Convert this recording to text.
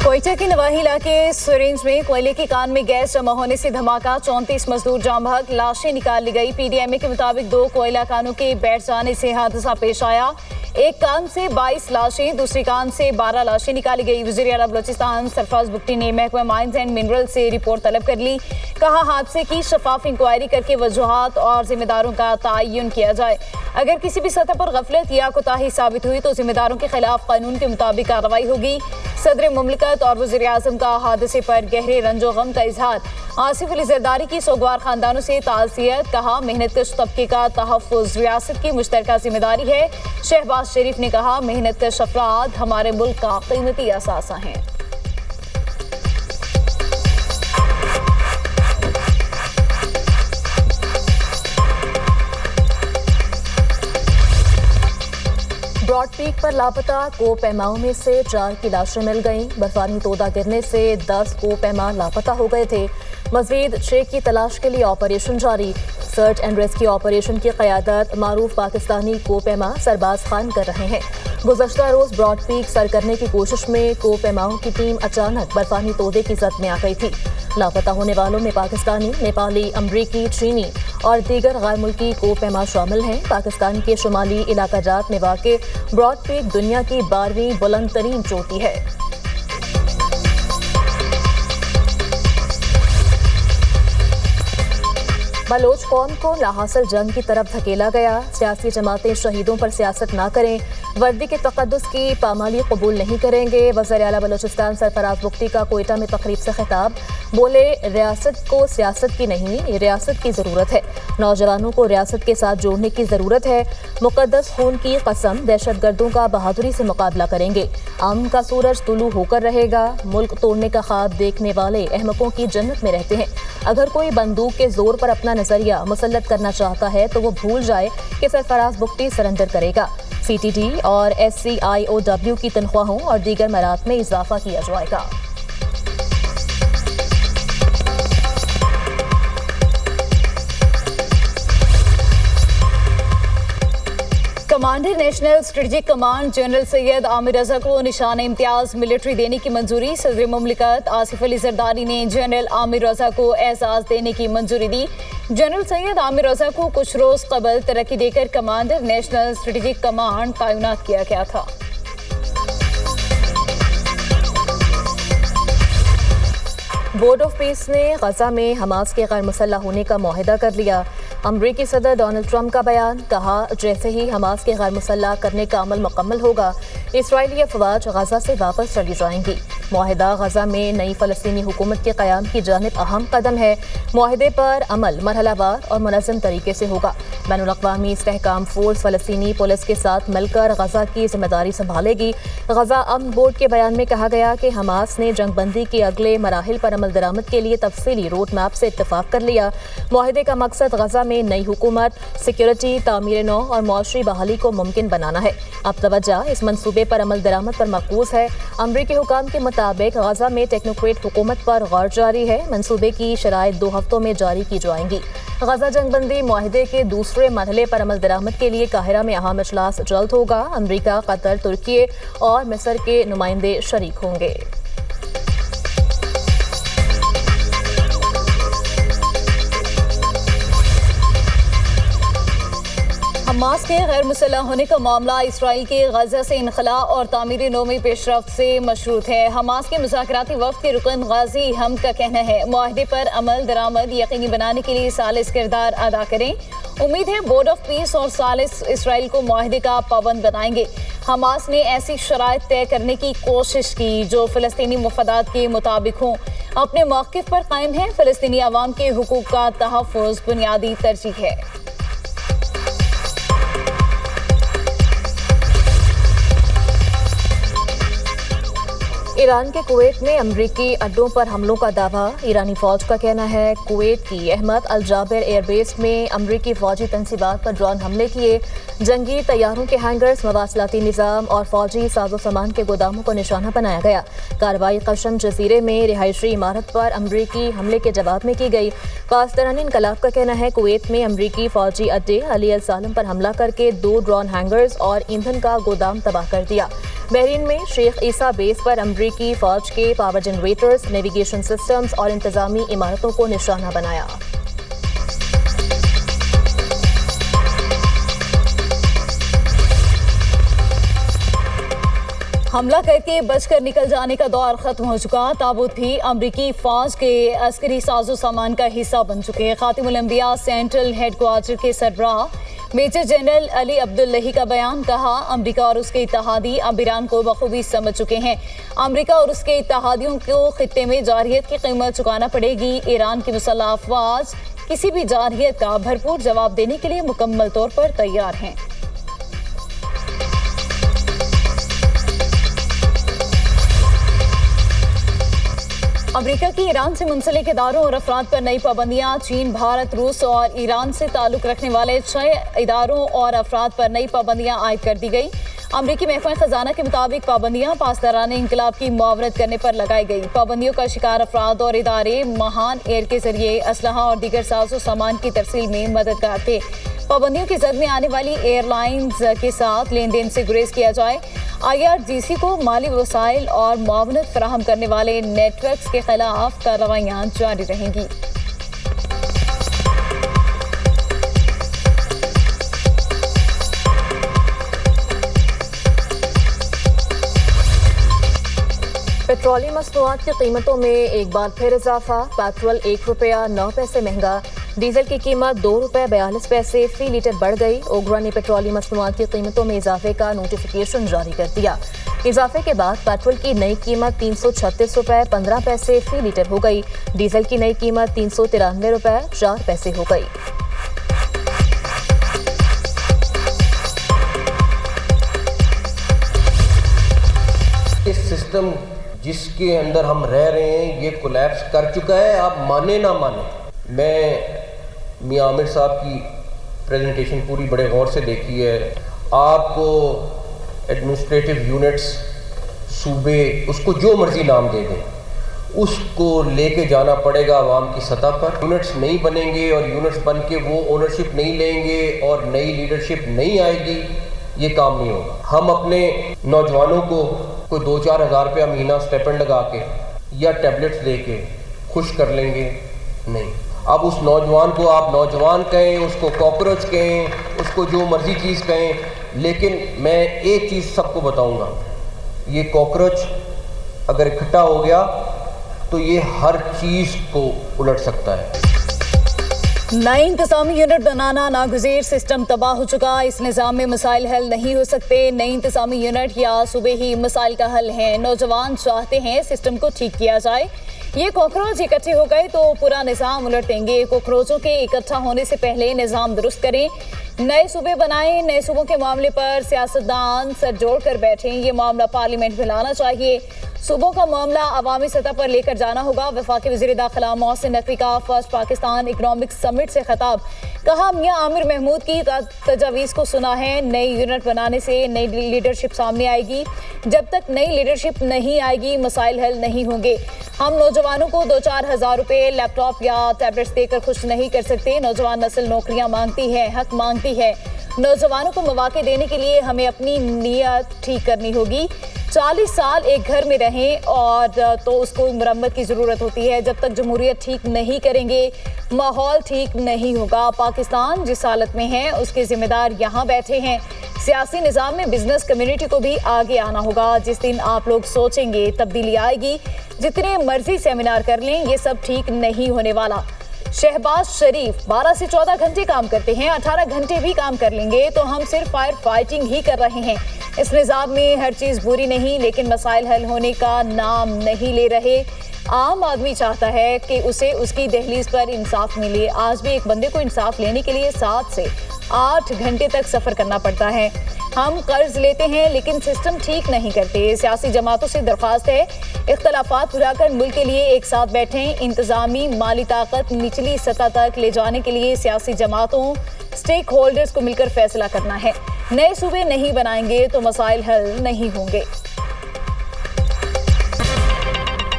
कोयटा के नवाही इलाके सुरेंज में कोयले की कान में गैस जमा होने से धमाका, 34 मजदूर जाम भाग, लाशें निकाल ली गई। पीडीएमए के मुताबिक 2 कोयला कानों के बैठ जाने से हादसा पेश आया। एक कान से 22 लाशें, दूसरी कान से 12 लाशें निकाली गई। वज़ीर आला बलोचिस्तान सरफराज बुगटी ने महकमा माइंस एंड मिनरल से रिपोर्ट तलब कर ली। कहा, हादसे की शफाफ इंक्वायरी करके वजूहात और जिम्मेदारों का तयन किया जाए। अगर किसी भी सतह पर गफलत या कोताही साबित हुई तो जिम्मेदारों के खिलाफ कानून के मुताबिक कार्रवाई होगी। सदर मुमलिकत और वज़ीर आज़म का हादसे पर गहरे रंजो गम का इजहार। आसिफ अली जरदारी की सोगवार खानदानों से ताज़ियत। कहा, मेहनत कश तबके का तहफ़्फ़ुज़ रियासत की मुश्तरका जिम्मेदारी है। शहबाज शरीफ ने कहा, मेहनत कश अफराद हमारे मुल्क का कीमती असासा हैं। ब्रॉड पीक पर लापता को पैमाओं में से 4 की लाशें मिल गईं। बर्फानी तोदा गिरने से 10 को पैमा लापता हो गए थे। मजीद 6 की तलाश के लिए ऑपरेशन जारी। सर्च एंड रेस्क्यू ऑपरेशन की क़यादत मारूफ पाकिस्तानी को पैमा सरबाज खान कर रहे हैं। गुज़श्ता रोज़ ब्रॉड पीक सर करने की कोशिश में को पैमाओं की टीम अचानक बर्फानी तोदे की जद में आ गई थी। लापता होने वालों में पाकिस्तानी, नेपाली, अमरीकी, चीनी और दीगर गैर मुल्की को पैमा शामिल हैं। पाकिस्तान के शुमाली इलाका जात में वाक़ ब्रॉड पीक दुनिया की 12वीं बुलंद तरीन चोटी है। बलोच कौम को लाहासिल जंग की तरफ धकेला गया। सियासी जमातें शहीदों पर सियासत ना करें, वर्दी के तक़द्दुस की पामाली कबूल नहीं करेंगे। वज़ीर आला बलोचिस्तान सरफराज बुगटी का कोयटा में तकरीब से खिताब। बोले, रियासत को सियासत की नहीं, रियासत की ज़रूरत है। नौजवानों को रियासत के साथ जोड़ने की ज़रूरत है। मुक़द्दस खून की कसम, दहशतगर्दों का बहादुरी से मुकाबला करेंगे। अमन का सूरज तुलू होकर रहेगा। मुल्क तोड़ने का ख्वाब देखने वाले अहमकों की जन्नत में रहते हैं। अगर कोई बंदूक के जोर पर अपना नजरिया मुसल्लत करना चाहता है तो वो भूल जाए कि सरफराज बुगटी सरेंडर करेगा। CTT और SCIOW की तनख्वाहों और दीगर मरात में इजाफा किया जाएगा। Commander national strategic command general Syed Aamir Raza को निशान इम्तियाज मिलिट्री देने की मंजूरी। सदर मुमलिकत आसिफ अली जरदारी ने जनरल आमिर रजा को एजाज देने की मंजूरी दी। जनरल सैयद आमिर रजा को कुछ रोज कबल तरक्की देकर कमांडर नेशनल स्ट्रेटेजिक कमांड तैनात किया गया था। बोर्ड ऑफ पीस ने गजा में हमास के गैर मुसल्लह होने का मुआहिदा कर लिया। अमरीकी सदर डोनाल्ड ट्रंप का बयान। कहा, जैसे ही हमास के गैर मुसल्लह करने का अमल मुकम्मल होगा, इसराइली अफवाज गजा से वापस चली जाएंगी। मुआहिदा गजा में नई फ़लस्तीनी हुकूमत के क़याम की जानिब अहम कदम है। मुआहिदे पर अमल मरहलावार और मुनज़्ज़म तरीके से होगा। बैनुल-अक़वामी इस्तेहकाम फोर्स फ़लस्तीनी पुलिस के साथ मिलकर गजा की जिम्मेदारी संभालेगी। गजा अमन बोर्ड के बयान में कहा गया कि हमास ने जंगबंदी के अगले मराहिल पर अमल दरामद के लिए तफसीली रोड मैप से इत्तफाक कर लिया। मुआहिदे का मकसद गजा में नई हुकूमत, सिक्योरिटी, तामीर नौ और मुआशरी बहाली को मुमकिन बनाना है। अब तवज्जो इस मंसूबे पर अमल दरामद पर मरकूज है। अमरीकी हुकाम के मुताबिक गजा में टेक्नोक्रेट हुकूमत पर गौर जारी है। मंसूबे की शराइत 2 हफ्तों में जारी की जाएंगी। गजा जंगबंदी मुआहिदे के दूसरे मरहले पर अमल दरामद के लिए काहिरा में अहम इजलास जल्द होगा। अमरीका, कतर, तुर्की और मिस्र के नुमाइंदे शरीक होंगे। हमास के गैर मुसल्लह होने का मामला इसराइल के गजा से इनखला और तामीर नौ में पेशरफ्त से मशरूत है। हमास के मुज़ाकराती वफ़द के रुकन गाजी हम का कहना है, मुआहिदे पर अमल दरामद यकीनी बनाने के लिए सालिस किरदार अदा करें। उम्मीद है बोर्ड ऑफ पीस और सालिस इसराइल को मुआहिदे का पाबंद बनाएंगे। हमास ने ऐसी शराइत तय करने की कोशिश की जो फ़लस्तीनी मुफादात के मुताबिक हों। अपने मौक़िफ़ पर कायम है। फ़लस्तीनी अवाम के हुकूक़ का तहफ़्फ़ुज़ बुनियादी तरजीह है। ईरान के कुवैत में अमरीकी अड्डों पर हमलों का दावा। ईरानी फौज का कहना है, कुवैत की अहमद अल जाबिर एयरबेस में अमरीकी फौजी तनसीबात पर ड्रोन हमले किए। जंगी तैयारों के हैंगर्स, मवासलाती निज़ाम और फौजी साजो सामान के गोदामों को निशाना बनाया गया। कार्रवाई कशम जजीरे में रिहायशी इमारत पर अमरीकी हमले के जवाब में की गई। पासदारानी इनकलाब का कहना है, कुवैत में अमरीकी फौजी अड्डे अली अल सालम पर हमला करके 2 ड्रोन हैंगर्स और ईंधन का गोदाम तबाह कर दिया। बहरीन में शेख ईसा बेस पर अमरीकी फौज के पावर जनरेटर्स, नेविगेशन सिस्टम्स और इंतजामी इमारतों को निशाना बनाया। हमला करके बचकर निकल जाने का दौर खत्म हो चुका। ताबूत भी अमरीकी फौज के अस्करी साजो सामान का हिस्सा बन चुके हैं। खातिमुल अंबिया सेंट्रल हेडक्वार्टर के सरबराह मेजर जनरल अली अब्दुल्लाही का बयान, कहा अमरीका और उसके इत्तेहादी अब ईरान को बखूबी समझ चुके हैं। अमरीका और उसके इत्तेहादियों को खित्ते में जारहियत की कीमत चुकाना पड़ेगी। ईरान की मुसल्लह अफवाज किसी भी जारहियत का भरपूर जवाब देने के लिए मुकम्मल तौर पर तैयार हैं। अमेरिका की ईरान से मुंसलिक इदारों और अफराद पर नई पाबंदियां। चीन, भारत, रूस और ईरान से ताल्लुक रखने वाले 6 इदारों और अफराद पर नई पाबंदियां आयद कर दी गई। अमरीकी महकमा खजाना के मुताबिक पाबंदियां पासदाराने इंकलाब की मुआवरत करने पर लगाई गई। पाबंदियों का शिकार अफराद और इदारे महान एयर के जरिए असलहा और दीगर साजो सामान की तरसील में मददगार थे। पाबंदियों की जद में आने वाली एयरलाइंस के साथ लेन देन से गुरेज किया जाए। IRGC को माली वसाइल और मुआवनत फराहम करने वाले नेटवर्क्स के खिलाफ कार्रवाइयाँ जारी रहेंगी। पेट्रोलियम मसनूआत की कीमतों में एक बार फिर इजाफा। पेट्रोल ₹1.09 महंगा, डीजल की कीमत ₹2.42 फी लीटर बढ़ गई। ओगरा ने पेट्रोलियम मसनूआत की कीमतों में इजाफे का नोटिफिकेशन जारी कर दिया। इजाफे के बाद पेट्रोल की नई कीमत ₹336.15 फी लीटर हो गई। डीजल की नई कीमत ₹393.04 हो गई। इस सिस्टम जिसके अंदर हम रह रहे हैं ये कोलैप्स कर चुका है, आप माने ना माने। मैं मियां आमिर साहब की प्रेजेंटेशन पूरी बड़े गौर से देखी है। आपको एडमिनिस्ट्रेटिव यूनिट्स, सूबे, उसको जो मर्जी नाम दे दें, उसको लेके जाना पड़ेगा आवाम की सतह पर। यूनिट्स नहीं बनेंगे और यूनिट्स बन के वो ओनरशिप नहीं लेंगे और नई लीडरशिप नहीं आएगी, ये काम नहीं होगा। हम अपने नौजवानों को कोई 2-4 हज़ार रुपया महीना स्टेपेंड लगा के या टैबलेट्स दे के खुश कर लेंगे, नहीं। अब उस नौजवान को आप नौजवान कहें, उसको कॉकरोच कहें, उसको जो मर्जी चीज़ कहें, लेकिन मैं एक चीज़ सबको बताऊंगा, ये कॉकरोच अगर इकट्ठा हो गया तो ये हर चीज़ को उलट सकता है। नई इंतजामी यूनिट बनाना नागुज़ीर, सिस्टम तबाह हो चुका। इस निज़ाम में मसाइल हल नहीं हो सकते। नई इंतजामी यूनिट या सूबे ही मसाइल का हल है। नौजवान चाहते हैं सिस्टम को ठीक किया जाए। ये कॉकरोच इकट्ठे हो गए तो पूरा निज़ाम उलट देंगे। कॉकरोचों के इकट्ठा होने से पहले निज़ाम दुरुस्त करें, नए सूबे बनाएं। नए सूबों के मामले पर सियासतदान सर जोड़ कर बैठें। ये मामला पार्लियामेंट में लाना चाहिए। सूबों का मामला अवामी सतह पर लेकर जाना होगा। वफाकी वज़ीर दाखिला मोहसिन नकवी का फर्स्ट पाकिस्तान इकनॉमिक समिट से खिताब, कहा मियां आमिर महमूद की तजावीज़ को सुना है। नई यूनिट बनाने से नई लीडरशिप सामने आएगी। जब तक नई लीडरशिप नहीं आएगी मसाइल हल नहीं होंगे। हम नौजवानों को 2-4 हज़ार रुपये, लैपटॉप या टैबलेट्स देकर खुश नहीं कर सकते। नौजवान नस्ल नौकरियां मांगती है, हक मांगती है। नौजवानों को मौके देने के लिए हमें अपनी नीयत ठीक करनी होगी। 40 साल एक घर में रहें और तो उसको मरम्मत की ज़रूरत होती है। जब तक जमहूरियत ठीक नहीं करेंगे माहौल ठीक नहीं होगा। पाकिस्तान जिस हालत में है उसके जिम्मेदार यहाँ बैठे हैं। सियासी निज़ाम में बिजनेस कम्युनिटी को भी आगे आना होगा। जिस दिन आप लोग सोचेंगे तब्दीली आएगी, जितने मर्जी सेमिनार कर लें, ये सब ठीक नहीं होने वाला। शहबाज शरीफ 12 से 14 घंटे काम करते हैं, 18 घंटे भी काम कर लेंगे तो हम सिर्फ फायर फाइटिंग ही कर रहे हैं। इस निज़ाम में हर चीज़ बुरी नहीं, लेकिन मसाइल हल होने का नाम नहीं ले रहे। आम आदमी चाहता है कि उसे उसकी दहलीज पर इंसाफ मिले। आज भी एक बंदे को इंसाफ लेने के लिए 7 से 8 घंटे तक सफ़र करना पड़ता है। हम कर्ज लेते हैं लेकिन सिस्टम ठीक नहीं करते। सियासी जमातों से दरख्वास्त है इख्तलाफात भुलाकर मुल्क के लिए एक साथ बैठें। इंतजामी माली ताकत निचली सतह तक ले जाने के लिए सियासी जमातों, स्टेक होल्डर्स को मिलकर फैसला करना है। नए सूबे नहीं बनाएंगे तो मसाइल हल नहीं होंगे।